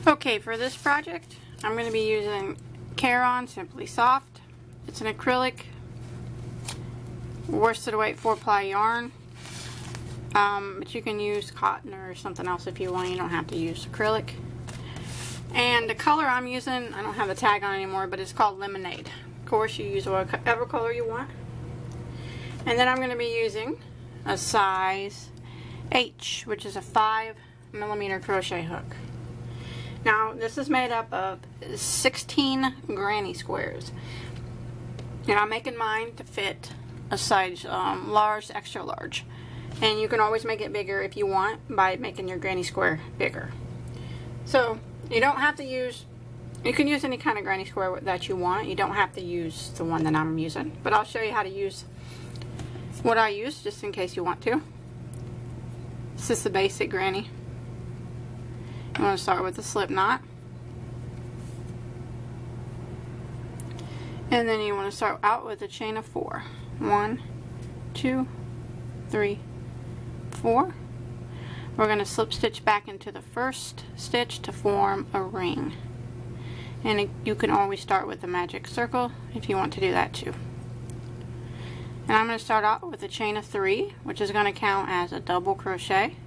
Okay, for this project, I'm going to be using Caron Simply Soft. It's an acrylic worsted weight 4-ply yarn, but you can use cotton or something else if you want. You don't have to use acrylic. And the color I'm using, I don't have the tag on anymore, but it's called Lemonade. Of course, you use whatever color you want. And then I'm going to be using a size H, which is a 5mm crochet hook. Now, this is made up of 16 granny squares. And I'm making mine to fit a size large to extra large. And you can always make it bigger if you want by making your granny square bigger. So, you don't have to use, you can use any kind of granny square that you want. You don't have to use the one that I'm using. But I'll show you how to use what I use just in case you want to. This is the basic granny. You want to start with a slip knot. And then you want to start out with a chain of 4. 1, 2, 3, 4. We're going to slip stitch back into the first stitch to form a ring. And you can always start with a magic circle if you want to do that too. And I'm going to start out with a chain of 3, which is going to count as a double crochet.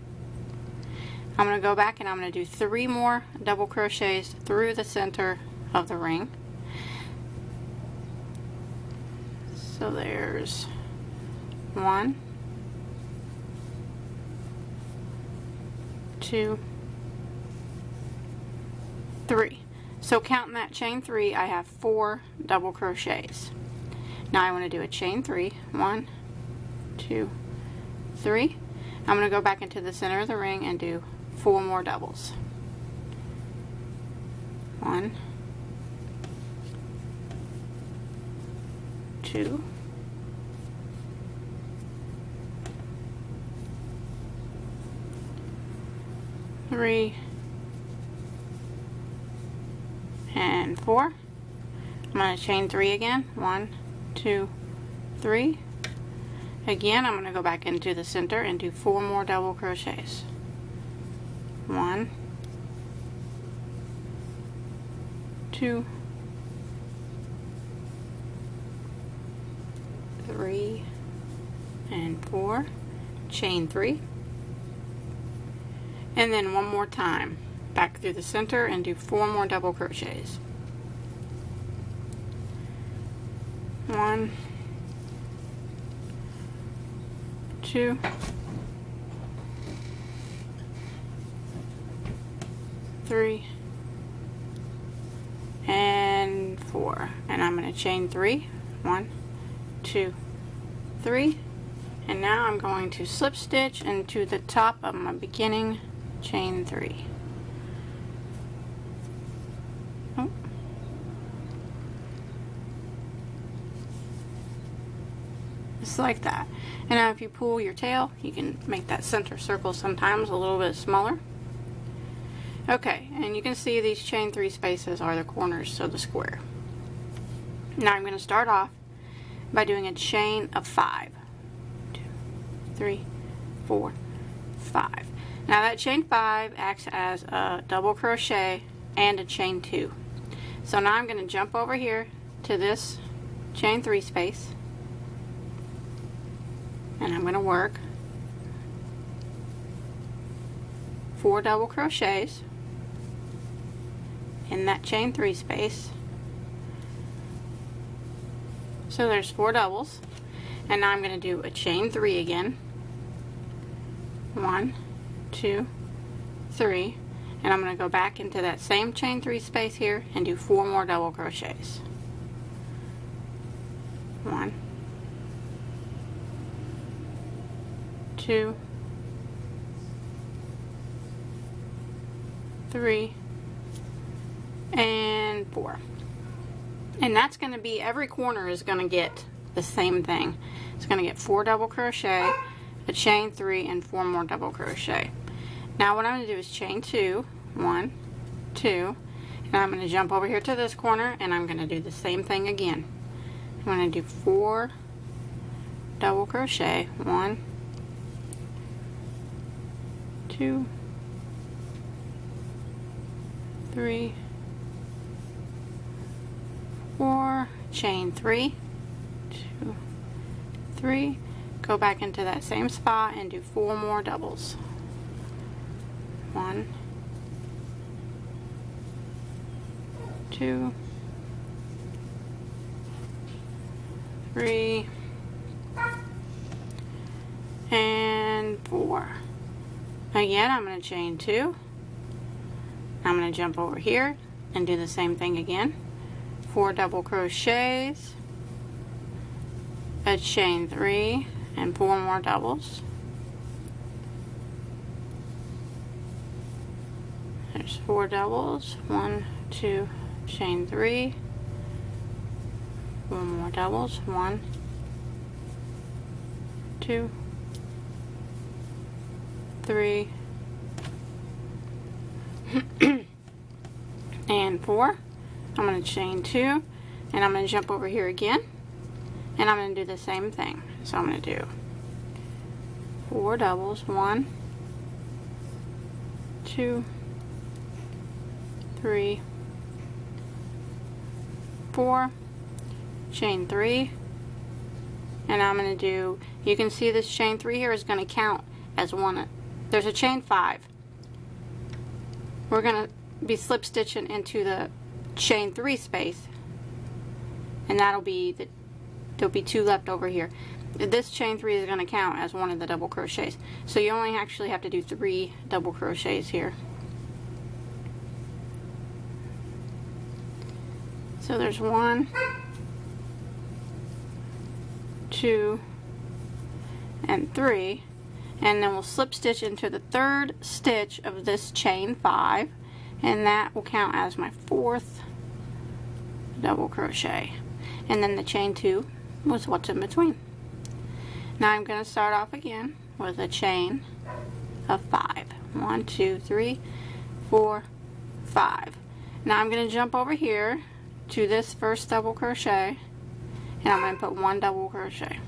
I'm going to go back and I'm going to do 3 more double crochets through the center of the ring. So there's 1, 2, 3. So counting that chain 3, I have 4 double crochets. Now I want to do a chain 3. 1, 2, 3. I'm going to go back into the center of the ring and do 4 more doubles. 1, 2, 3, and 4. I'm going to chain 3 again. 1, 2, 3. Again, I'm going to go back into the center and do 4 more double crochets. 1, 2, 3, and 4. Chain 3. And then one more time. Back through the center and do 4 more double crochets. 1, 2, 3, and 4. And I'm going to chain 3. 1, 2, 3. And now I'm going to slip stitch into the top of my beginning chain 3. Oh. Just like that. And now if you pull your tail, you can make that center circle sometimes a little bit smaller. Okay, and you can see these chain 3 spaces are the corners of the square. Now I'm going to start off by doing a chain of 5. 2, 3, 4, 5. Now that chain 5 acts as a double crochet and a chain 2. So now I'm going to jump over here to this chain 3 space, and I'm going to work 4 double crochets in that chain 3 space. So there's 4 doubles, and now I'm going to do a chain 3 again. 1, 2, 3, and I'm going to go back into that same chain 3 space here and do 4 more double crochets. 1, 2, 3, and 4. And that's going to be, every corner is going to get the same thing. It's going to get 4 double crochet, a chain 3, and 4 more double crochet. Now what I'm going to do is chain 2, 1, 2, and I'm going to jump over here to this corner and I'm going to do the same thing again. I'm going to do 4 double crochet, 1, 2, 3, 4, chain 3, 2, 3, go back into that same spot and do 4 more doubles. 1, 2, 3, and 4. Again, I'm going to chain 2. I'm going to jump over here and do the same thing again. 4 double crochets, a chain 3, and 4 more doubles. There's 4 doubles. 1, 2, chain 3, 4 more doubles. 1, 2, 3, and 4. I'm going to chain 2, and I'm going to jump over here again, and I'm going to do the same thing. So I'm going to do 4 doubles. 1, 2, 3, 4, chain 3, and I'm going to do, you can see this chain 3 here is going to count as one. There's a chain 5. We're going to be slip stitching into the chain 3 space, and that'll be there'll be 2 left over here. This chain 3 is going to count as one of the double crochets, so you only actually have to do 3 double crochets here. So there's 1, 2, and 3, and then we'll slip stitch into the 3rd stitch of this chain 5, and that will count as my 4th double crochet. And then the chain 2 was what's in between. Now I'm going to start off again with a chain of 5. 1, 2, 3, 4, 5. Now I'm going to jump over here to this first double crochet, and I'm going to put 1 double crochet.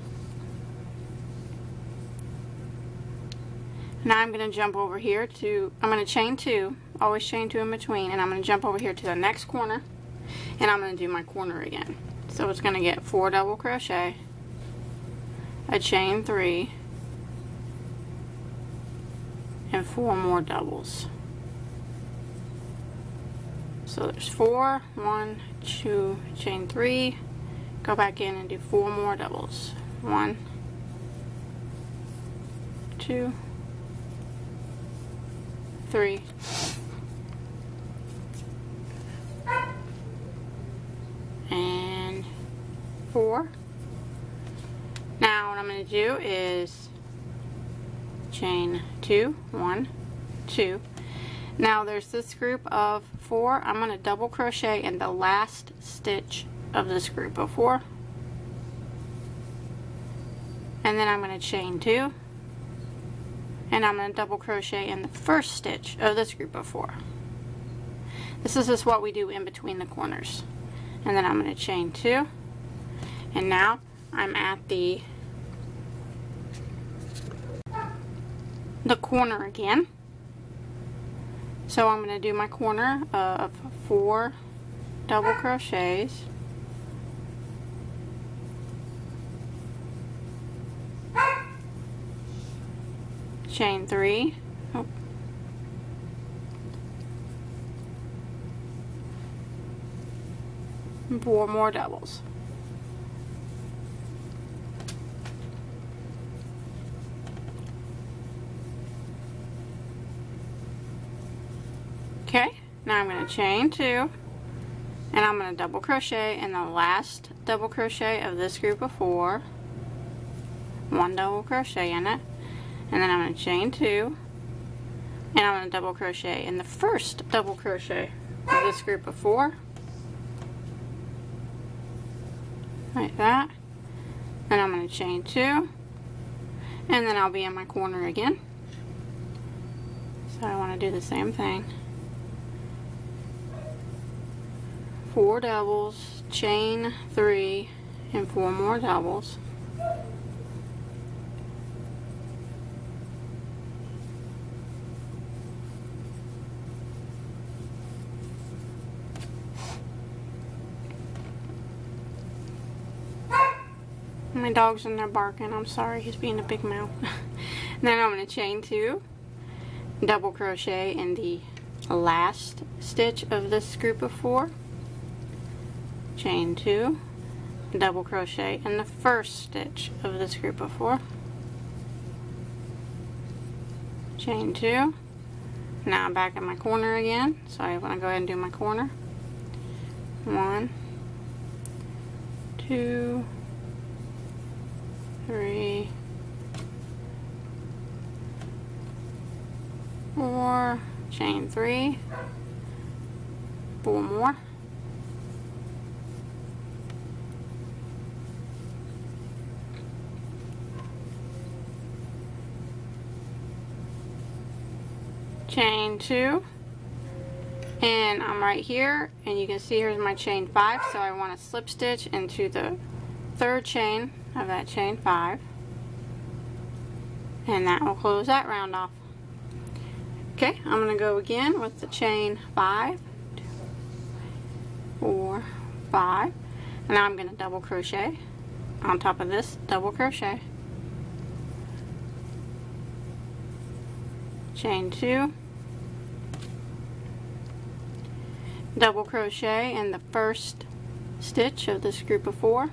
Now I'm going to jump over here to, I'm going to chain 2, always chain 2 in between, and I'm going to jump over here to the next corner, and I'm going to do my corner again. So it's going to get 4 double crochet, a chain 3, and 4 more doubles. So there's 4, 1, 2, chain 3, go back in and do 4 more doubles. 1, 2, 3, and 4. Now what I'm going to do is chain 2, 1, 2. Now there's this group of 4. I'm going to double crochet in the last stitch of this group of 4, and then I'm going to chain 2, and I'm going to double crochet in the first stitch of this group of 4. This is just what we do in between the corners. And then I'm going to chain 2, and now I'm at the corner again. So I'm going to do my corner of 4 double crochets, chain 3, 4 more doubles. Okay, now I'm going to chain 2, and I'm going to double crochet in the last double crochet of this group of 4, 1 double crochet in it, and then I'm going to chain 2, and I'm going to double crochet in the first double crochet of this group of 4, like that, and I'm going to chain 2, and then I'll be in my corner again. So I want to do the same thing. 4 doubles, chain 3, and 4 more doubles. My dog's in there barking. I'm sorry, he's being a big mouth. Then I'm going to chain 2, double crochet in the last stitch of this group of 4, chain 2, double crochet in the first stitch of this group of 4, chain 2. Now I'm back in my corner again, so I want to go ahead and do my corner. 1, 2, 3, 4, chain 3, 4 more, chain 2, and I'm right here, and you can see here's my chain 5, so I want to slip stitch into the 3rd chain of that chain 5, and that will close that round off. Okay, I'm going to go again with the chain 5, 2, 4, 5, and now I'm going to double crochet on top of this, double crochet, chain 2, double crochet in the first stitch of this group of 4,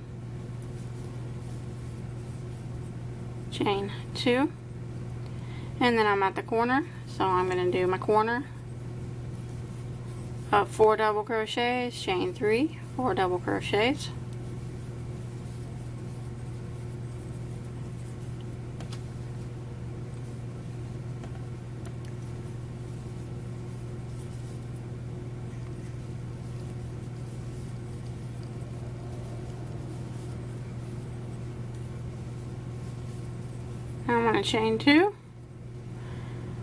chain 2, and then I'm at the corner, so I'm going to do my corner of 4 double crochets, chain 3, 4 double crochets, I'm going to chain 2,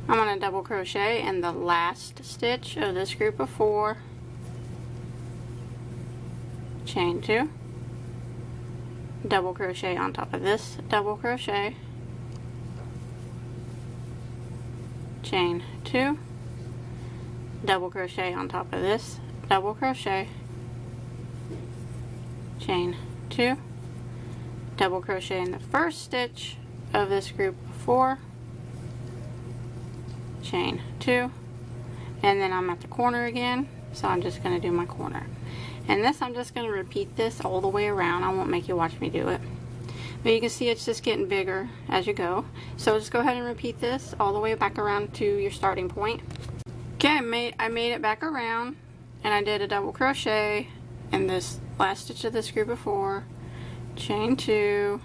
I'm going to double crochet in the last stitch of this group of 4, chain 2, double crochet on top of this double crochet, chain 2, double crochet on top of this double crochet, chain 2, double crochet in the first stitch of this group of 4, chain 2, and then I'm at the corner again, so I'm just going to do my corner. And this, I'm just going to repeat this all the way around. I won't make you watch me do it, but you can see it's just getting bigger as you go. So just go ahead and repeat this all the way back around to your starting point. Okay, I made it back around, and I did a double crochet in this last stitch of this group of 4, chain 2,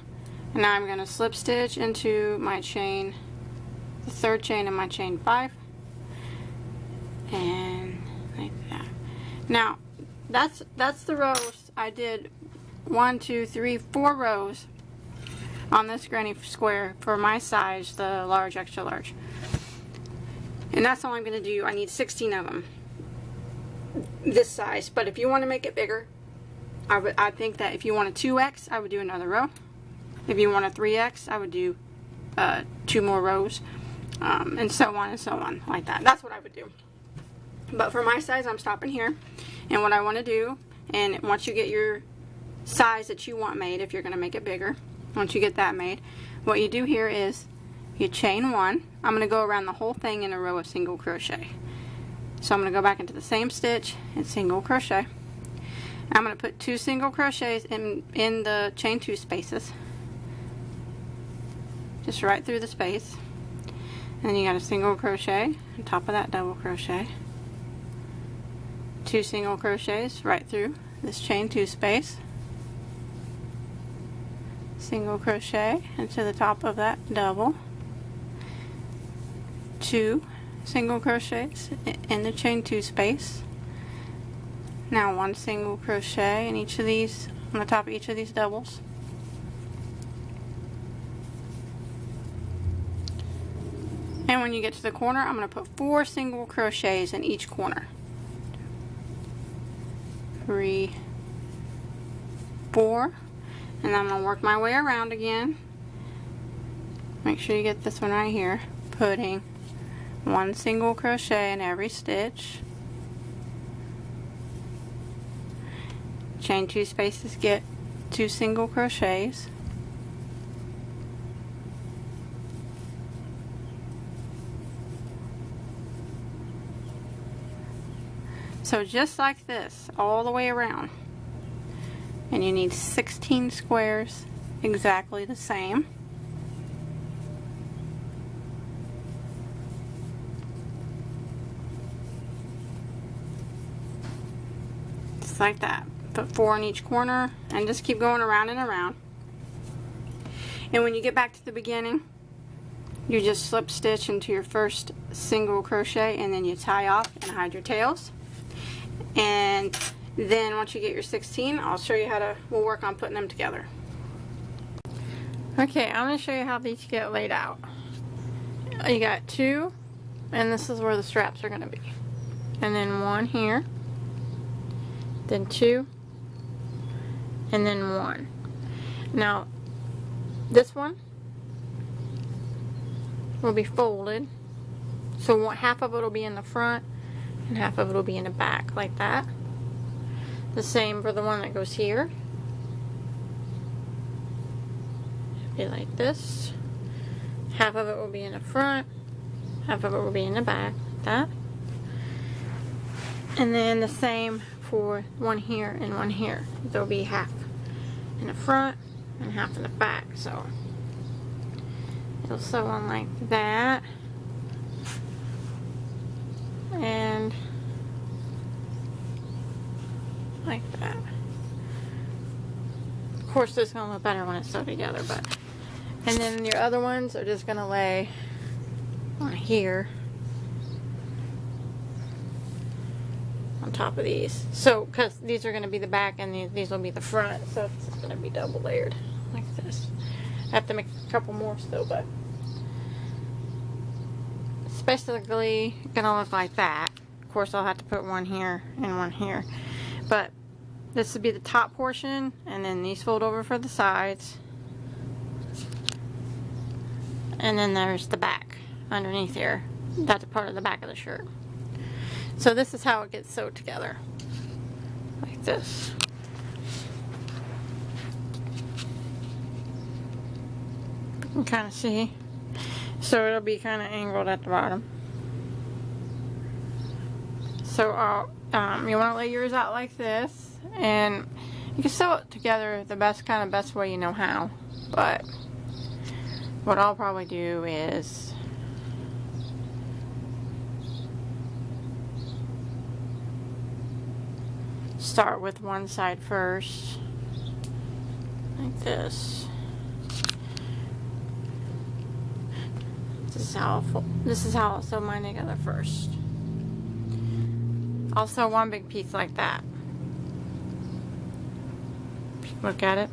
and now I'm going to slip stitch into my chain, the 3rd chain in my chain 5, and like that. Now that's the rows. I did 1, 2, 3, 4 rows on this granny square for my size, the large, extra large, and that's all I'm going to do. I need 16 of them this size, but if you want to make it bigger, I think that if you want a 2x, I would do another row. If you want a 3x, I would do 2 more rows, and so on, like that. That's what I would do. But for my size, I'm stopping here. And what I want to do, and once you get your size that you want made, if you're going to make it bigger, once you get that made, what you do here is you chain 1. I'm going to go around the whole thing in a row of single crochet. So I'm going to go back into the same stitch and single crochet. I'm going to put 2 single crochets in the chain 2 spaces, just right through the space, and then you got a single crochet on top of that double crochet, 2 single crochets right through this chain 2 space, single crochet into the top of that double, 2 single crochets in the chain 2 space. Now 1 single crochet in each of these, on the top of each of these doubles. And when you get to the corner, I'm going to put 4 single crochets in each corner. 3, 4, and I'm going to work my way around again. Make sure you get this one right here, putting 1 single crochet in every stitch. Chain 2 spaces, get 2 single crochets, So just like this, all the way around. And you need 16 squares, exactly the same. Just like that. Put 4 in each corner and just keep going around and around. And when you get back to the beginning, you just slip stitch into your first single crochet and then you tie off and hide your tails. And then once you get your 16, I'll show you how to, we'll work on putting them together. Okay, I'm going to show you how these get laid out. You got 2, and this is where the straps are going to be. And then 1 here, then 2, and then 1. Now, this one will be folded, so half of it will be in the front and half of it will be in the back, like that. The same for the one that goes here. It'll be like this. Half of it will be in the front, half of it will be in the back, like that. And then the same for one here and one here. There'll be half in the front and half in the back, so it'll sew on like that. And like that. Of course, this is going to look better when it's sewed together, but. And then your other ones are just going to lay on here on top of these. So, because these are going to be the back and these will be the front, so it's going to be double layered like this. I have to make a couple more still, but it's basically going to look like that. Of course, I'll have to put one here and one here. But this would be the top portion, and then these fold over for the sides. And then there's the back underneath here. That's a part of the back of the shirt. So this is how it gets sewed together. Like this. You can kind of see. So it'll be kind of angled at the bottom. So you want to lay yours out like this, and you can sew it together the best way you know how. But what I'll probably do is start with one side first, like this. This is how I'll sew mine together first. I'll sew one big piece like that. Look at it,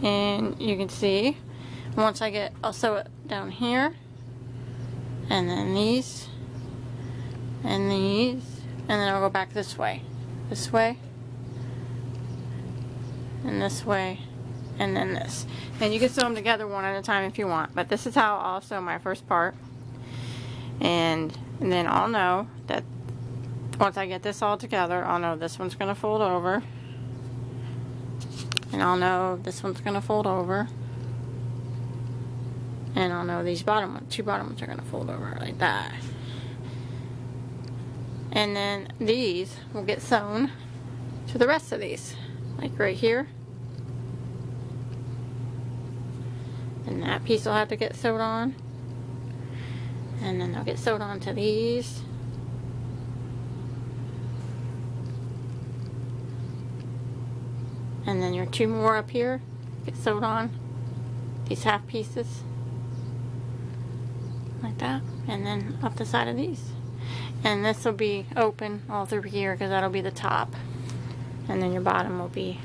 and you can see. Once I'll sew it down here, and then these, and these, and then I'll go back this way, and this way, and then this. And you can sew them together one at a time if you want, but this is how I'll sew my first part. And then I'll know that once I get this all together, I'll know this one's going to fold over, and I'll know this one's going to fold over. And I'll know these two bottom ones are going to fold over like that. And then these will get sewn to the rest of these. Like right here. And that piece will have to get sewed on. And then they'll get sewed on to these. And then your 2 more up here get sewed on. These half pieces. Like that, and then up the side of these, and this will be open all through here because that'll be the top, and then your bottom will be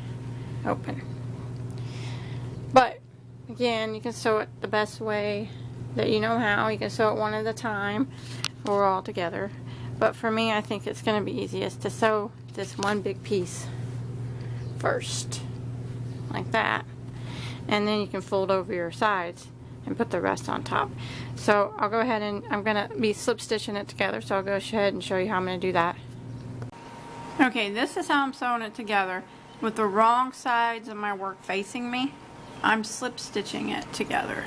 open. But again, you can sew it the best way that you know how. You can sew it one at a time or all together, but for me, I think it's going to be easiest to sew this one big piece first, like that, and then you can fold over your sides and put the rest on top. So I'll go ahead and I'm going to be slip stitching it together, so I'll go ahead and show you how I'm going to do that. Okay, this is how I'm sewing it together. With the wrong sides of my work facing me, I'm slip stitching it together.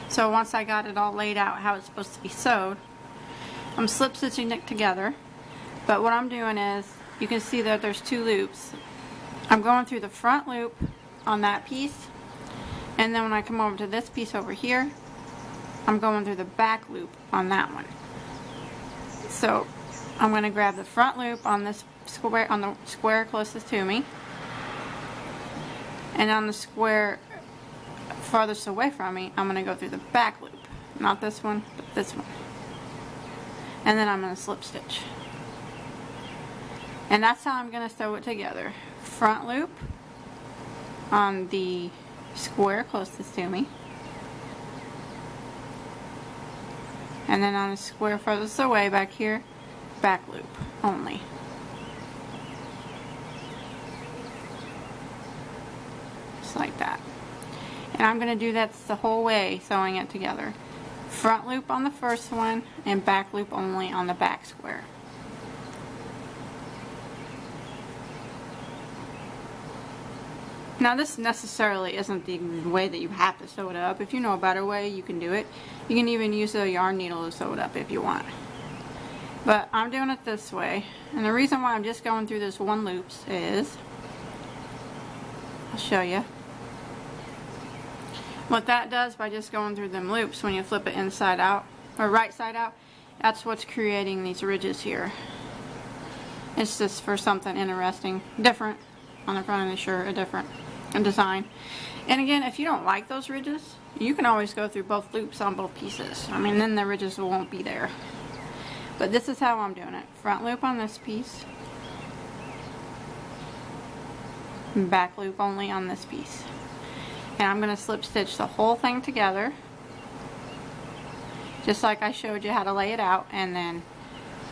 So once I got it all laid out how it's supposed to be sewed, I'm slip stitching it together. But what I'm doing is, you can see that there's 2 loops. I'm going through the front loop on that piece, and then when I come over to this piece over here, I'm going through the back loop on that one. So I'm going to grab the front loop on this square, on the square closest to me, and on the square farthest away from me, I'm going to go through the back loop. Not this one, but this one. And then I'm going to slip stitch. And that's how I'm going to sew it together. Front loop on the square closest to me, and then on the square furthest away back here, back loop only. Just like that. And I'm going to do that the whole way, sewing it together. Front loop on the first one and back loop only on the back square. Now this necessarily isn't the way that you have to sew it up. If you know a better way, you can do it. You can even use a yarn needle to sew it up if you want. But I'm doing it this way. And the reason why I'm just going through this 1 loops is, I'll show you. What that does by just going through them loops, when you flip it inside out, or right side out, that's what's creating these ridges here. It's just for something interesting, different on the front of the shirt, a different design. And again, if you don't like those ridges, you can always go through both loops on both pieces. I mean, then the ridges won't be there. But this is how I'm doing it. Front loop on this piece, and back loop only on this piece. And I'm going to slip stitch the whole thing together, just like I showed you how to lay it out, and then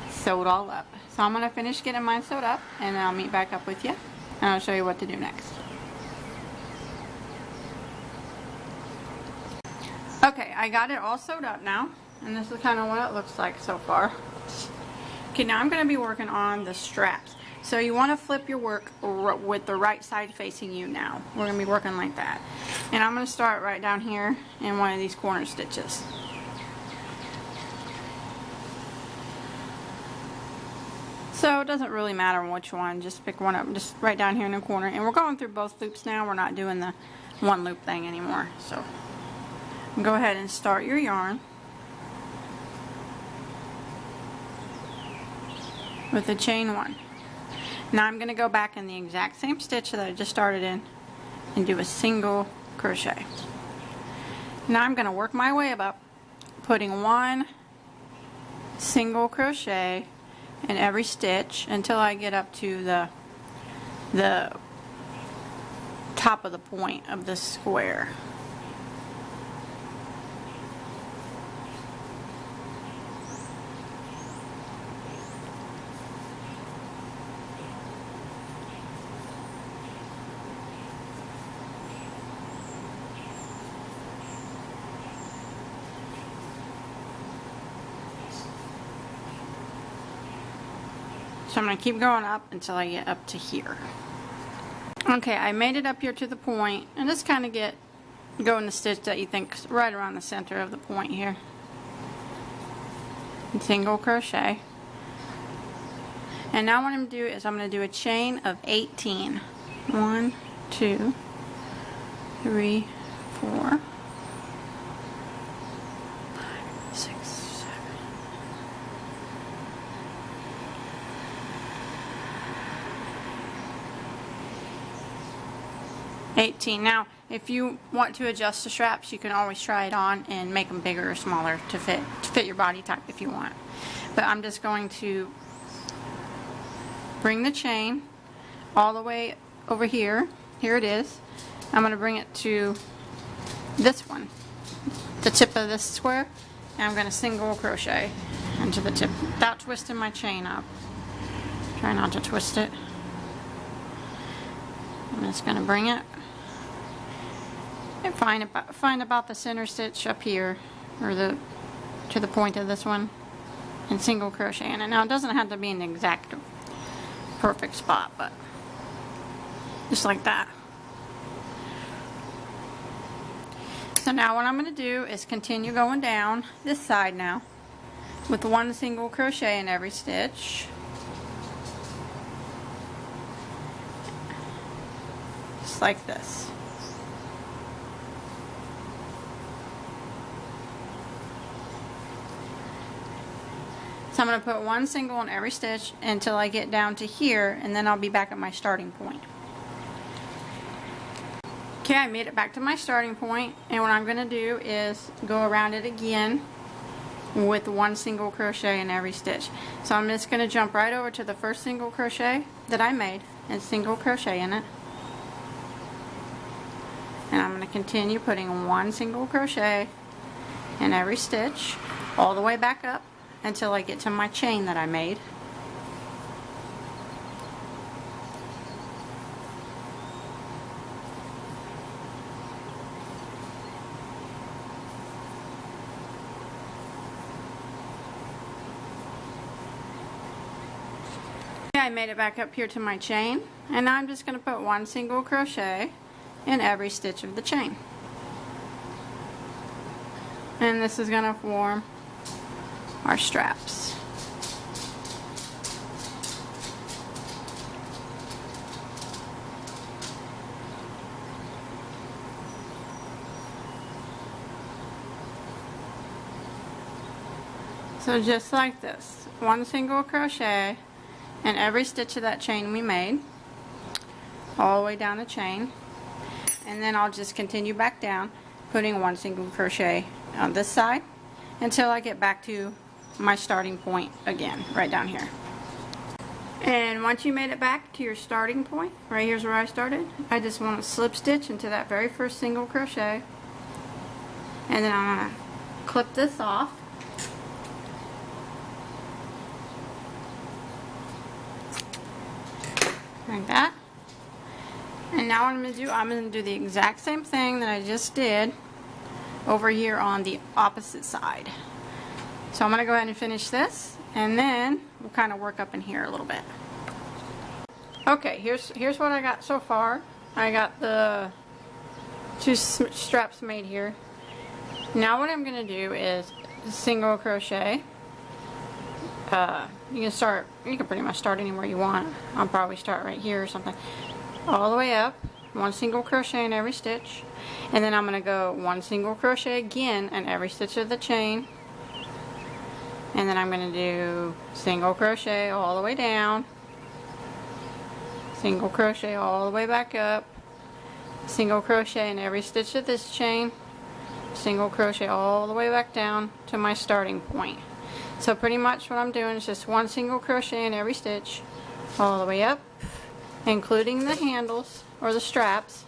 sew it all up. So I'm going to finish getting mine sewed up, and then I'll meet back up with you, and I'll show you what to do next. Okay, I got it all sewed up now, and this is kind of what it looks like so far. Okay, now I'm going to be working on the straps. So you want to flip your work with the right side facing you now. We're going to be working like that. And I'm going to start right down here in one of these corner stitches. So it doesn't really matter which one, just pick one up, just right down here in the corner. And we're going through both loops now, we're not doing the 1 loop thing anymore. So go ahead and start your yarn with the chain 1. Now I'm going to go back in the exact same stitch that I just started in and do a single crochet. Now I'm going to work my way up, putting 1 single crochet in every stitch until I get up to the top of the point of the square. So I'm going to keep going up until I get up to here. Okay, I made it up here to the point, and just kind of go in the stitch that you think is right around the center of the point here. And single crochet. And now what I'm going to do is I'm going to do a chain of 18. 1, 2, 3, 4, 6, 7. 18. Now, if you want to adjust the straps, you can always try it on and make them bigger or smaller to fit your body type if you want. But I'm just going to bring the chain all the way over here. Here it is. I'm going to bring it to this one, the tip of this square, and I'm going to single crochet into the tip without twisting my chain up. Try not to twist it. I'm just going to bring it and find about the center stitch up here, or to the point of this one, and single crochet in it. Now it doesn't have to be an exact perfect spot, but just like that. So now what I'm going to do is continue going down this side now with 1 single crochet in every stitch. like this. So I'm going to put one single in every stitch until I get down to here, and then I'll be back at my starting point. Okay, I made it back to my starting point, and what I'm going to do is go around it again with one single crochet in every stitch. So I'm just going to jump right over to the first single crochet that I made and single crochet in it. And I'm going to continue putting one single crochet in every stitch all the way back up until I get to my chain that I made. I made it back up here to my chain, and now I'm just going to put one single crochet in every stitch of the chain. And this is going to form our straps. So just like this, one single crochet in every stitch of that chain we made, all the way down the chain, and then I'll just continue back down, putting one single crochet on this side until I get back to my starting point again, right down here. And once you made it back to your starting point, right here's where I started, I just want to slip stitch into that very first single crochet, and then I'm going to clip this off. Like that. And now what I'm going to do the exact same thing that I just did over here on the opposite side. So I'm going to go ahead and finish this, and then we'll kind of work up in here a little bit. Okay, here's what I got so far. I got the two straps made here. Now what I'm going to do is single crochet. You can pretty much start anywhere you want. I'll probably start right here or something. All the way up, one single crochet in every stitch, and then I'm going to go one single crochet again in every stitch of the chain, and then I'm going to do single crochet all the way down, single crochet all the way back up, single crochet in every stitch of this chain, single crochet all the way back down to my starting point. So pretty much what I'm doing is just one single crochet in every stitch all the way up, including the handles or the straps.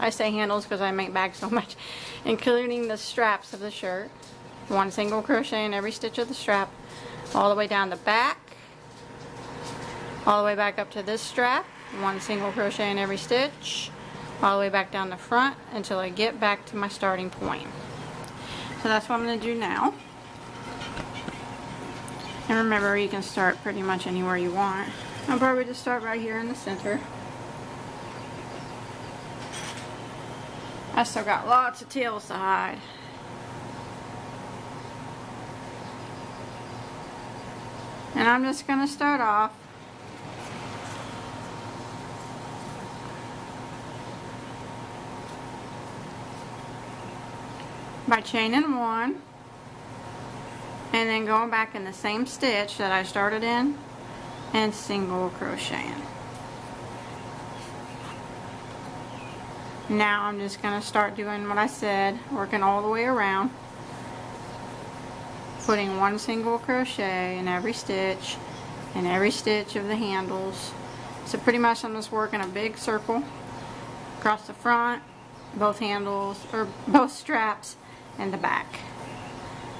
I say handles because I make bags so much. Including the straps of the shirt. One single crochet in every stitch of the strap all the way down the back, all the way back up to this strap, one single crochet in every stitch all the way back down the front until I get back to my starting point. So that's what I'm going to do now. And remember, you can start pretty much anywhere you want. I'll probably just start right here in the center. I still got lots of tails to hide. And I'm just going to start off by chaining one, and then going back in the same stitch that I started in and single crocheting. Now I'm just going to start doing what I said, working all the way around, putting one single crochet in every stitch of the handles. So pretty much I'm just working a big circle across the front, both handles, or both straps, and the back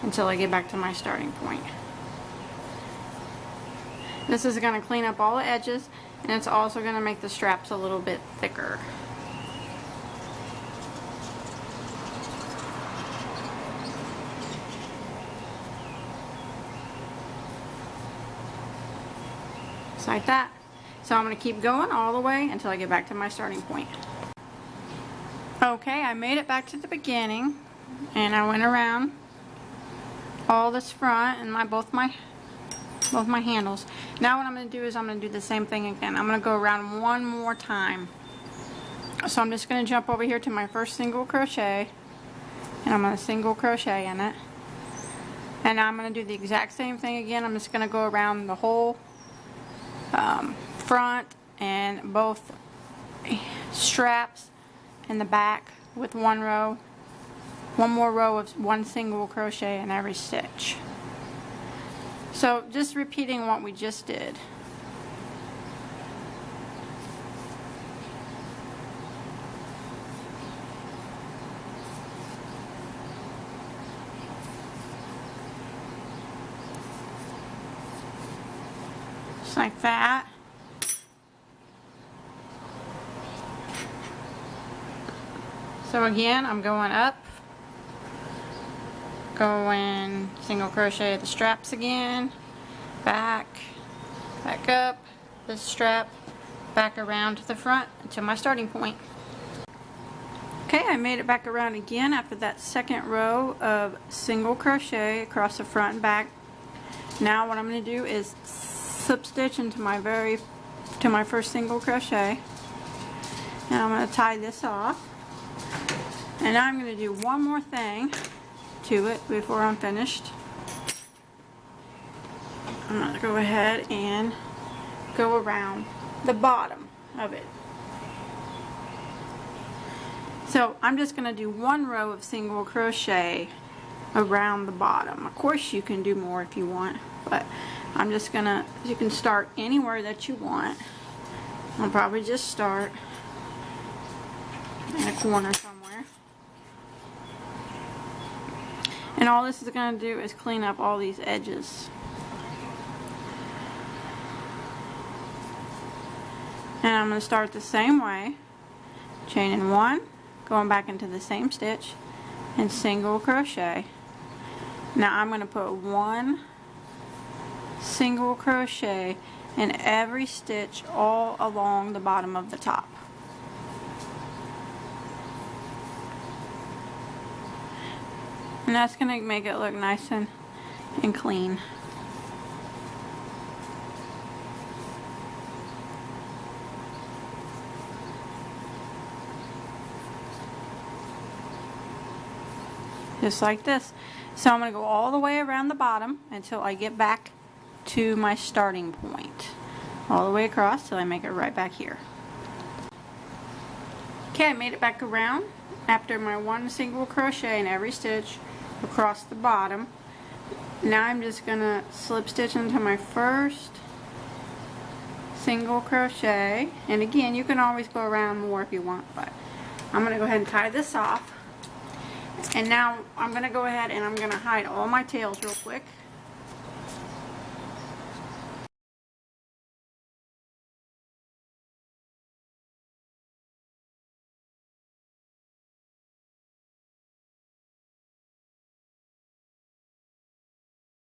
until I get back to my starting point. This is going to clean up all the edges, and it's also going to make the straps a little bit thicker. Just like that. So I'm going to keep going all the way until I get back to my starting point. Okay, I made it back to the beginning, and I went around all this front and both my handles. Now what I'm going to do is I'm going to do the same thing again. I'm going to go around one more time So I'm just going to jump over here to my first single crochet, and I'm going to single crochet in it. And now I'm going to do the exact same thing again. I'm just going to go around the whole front and both straps in the back with one more row of one single crochet in every stitch. So just repeating what we just did. Just like that. So again, I'm going up, going single crochet at the straps again, back up, this strap, back around to the front to my starting point. Okay, I made it back around again after that second row of single crochet across the front and back. Now what I'm going to do is slip stitch into my first single crochet, and I'm going to tie this off. And now I'm going to do one more thing to it before I'm finished. I'm going to go ahead and go around the bottom of it. So I'm just going to do one row of single crochet around the bottom. Of course you can do more if you want, but I'm just going to, you can start anywhere that you want. I'll probably just start in a corner somewhere. And all this is going to do is clean up all these edges. And I'm going to start the same way, chaining one, going back into the same stitch, and single crochet. Now I'm going to put one single crochet in every stitch all along the bottom of the top. And that's going to make it look nice and clean. Just like this. So I'm going to go all the way around the bottom until I get back to my starting point. All the way across till I make it right back here. Okay, I made it back around after my one single crochet in every stitch across the bottom. Now I'm just going to slip stitch into my first single crochet, and again you can always go around more if you want, but I'm going to go ahead and tie this off. And now I'm going to go ahead and I'm going to hide all my tails real quick.